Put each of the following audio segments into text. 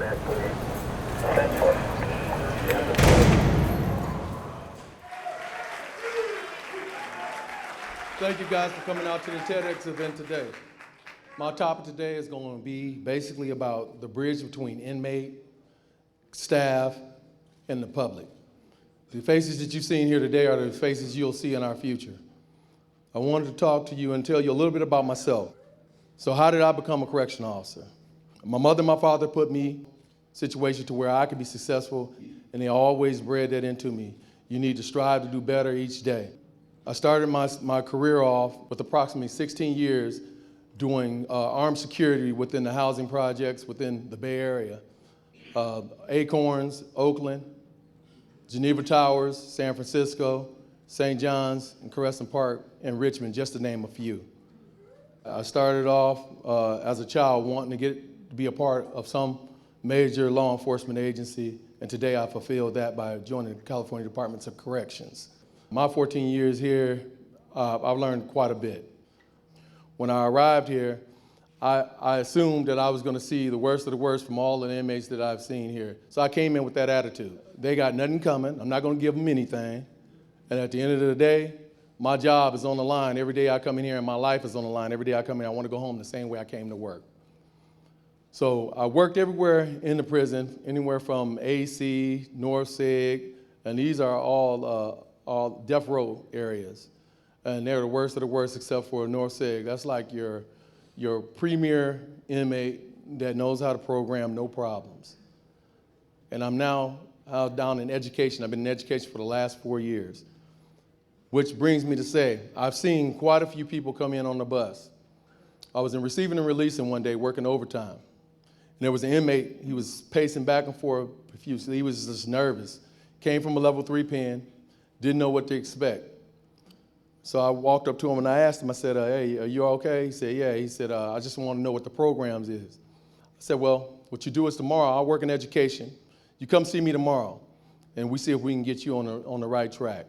Thank you guys for coming out to the TEDx event today. My topic today is going to be basically about the bridge between inmate, staff, and the public. The faces that you've seen here today are the faces you'll see in our future. I wanted to talk to you and tell you a little bit about myself. So how did I become a correctional officer? My mother and my father put me in a situation to where I could be successful, and they always bred that into me. You need to strive to do better each day. I started my career off with approximately 16 years doing armed security within the housing projects within the Bay Area. Acorns, Oakland, Geneva Towers, San Francisco, St. John's, and Crescent Park, and Richmond, just to name a few. I started off as a child wanting to be a part of some major law enforcement agency, and today I fulfilled that by joining the California Department of Corrections. My 14 years here, I've learned quite a bit. When I arrived here, I assumed that I was going to see the worst of the worst from all of the inmates that I've seen here. So I came in with that attitude. They got nothing coming. I'm not going to give them anything. And at the end of the day, my job is on the line. Every day I come in here and my life is on the line. Every day I come in, I want to go home the same way I came to work. So I worked everywhere in the prison, anywhere from AC, North Sig, and these are all death row areas. And they're the worst of the worst except for North Sig. That's like your premier inmate that knows how to program, no problems. And I'm now down in education. I've been in education for the last 4 years, which brings me to say, I've seen quite a few people come in on the bus. I was in receiving and releasing one day working overtime. And there was an inmate, he was pacing back and forth profusely. He was just nervous. Came from a level 3 pen, didn't know what to expect. So I walked up to him and I asked him, I said, hey, are you okay? He said, yeah. He said, I just want to know what the programs is. I said, well, what you do is tomorrow, I'll work in education. You come see me tomorrow, and we see if we can get you on the right track.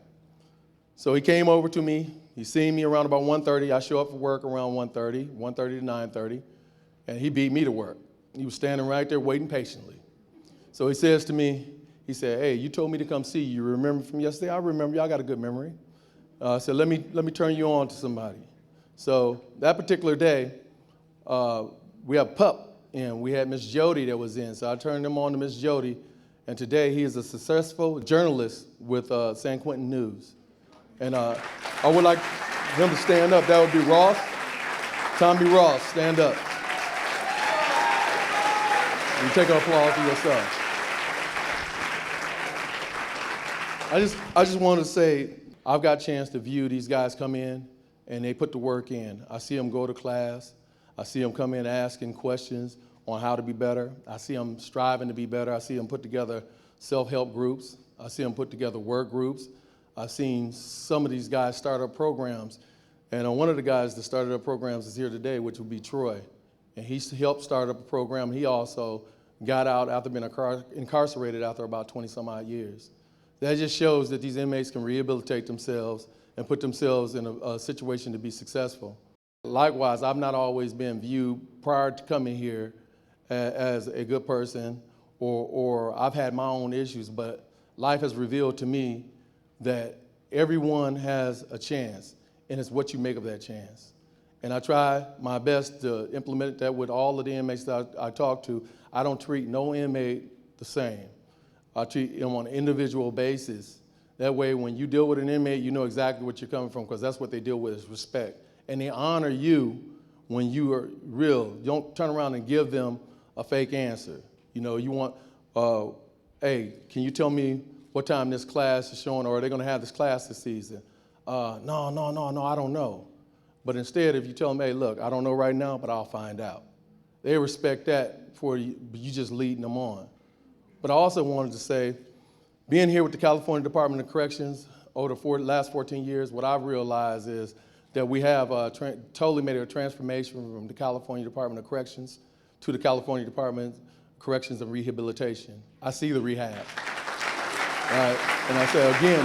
So he came over to me. He seen me around about 1:30. I show up for work around 1:30 to 9:30, and he beat me to work. He was standing right there waiting patiently. So he says to me, he said, hey, you told me to come see you. You remember from yesterday? I remember you. I got a good memory. I said, let me turn you on to somebody. So that particular day, we have PUP, and we had Miss Jody that was in. So I turned him on to Miss Jody, and today he is a successful journalist with San Quentin News. And I would like him to stand up. That would be Ross. Tommy Ross, stand up. You take an applause for yourself. I just wanted to say, I've got a chance to view these guys come in, and they put the work in. I see them go to class. I see them come in asking questions on how to be better. I see them striving to be better. I see them put together self-help groups. I see them put together work groups. I've seen some of these guys start up programs. And one of the guys that started up programs is here today, which would be Troy. And he helped start up a program. He also got out after being incarcerated after about 20 some odd years. That just shows that these inmates can rehabilitate themselves and put themselves in a situation to be successful. Likewise, I've not always been viewed prior to coming here as a good person, or I've had my own issues, but life has revealed to me that everyone has a chance, and it's what you make of that chance. And I try my best to implement that with all of the inmates that I talk to. I don't treat no inmate the same. I treat them on an individual basis. That way, when you deal with an inmate, you know exactly what you're coming from, because that's what they deal with is respect. And they honor you when you are real. You don't turn around and give them a fake answer. You know, you want, hey, can you tell me what time this class is showing, or are they going to have this class this season? No, I don't know. But instead, if you tell them, hey, look, I don't know right now, but I'll find out. They respect that for you, you just leading them on. But I also wanted to say, being here with the California Department of Corrections over the last 14 years, what I've realized is that we have totally made a transformation from the California Department of Corrections to the California Department of Corrections and Rehabilitation. I see the rehab. Right? And I say, again,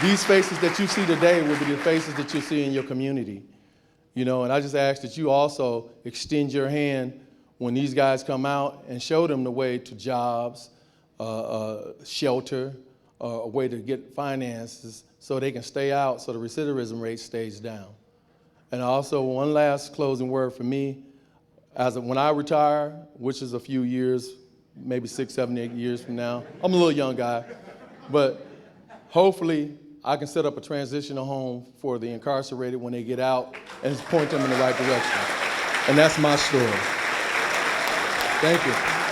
these faces that you see today will be the faces that you see in your community. You know, and I just ask that you also extend your hand when these guys come out and show them the way to jobs, shelter, a way to get finances so they can stay out so the recidivism rate stays down. And also, one last closing word for me, when I retire, which is a few years, maybe 6, 7, 8 years from now, I'm a little young guy, but hopefully I can set up a transitional home for the incarcerated when they get out and point them in the right direction. And that's my story. Thank you.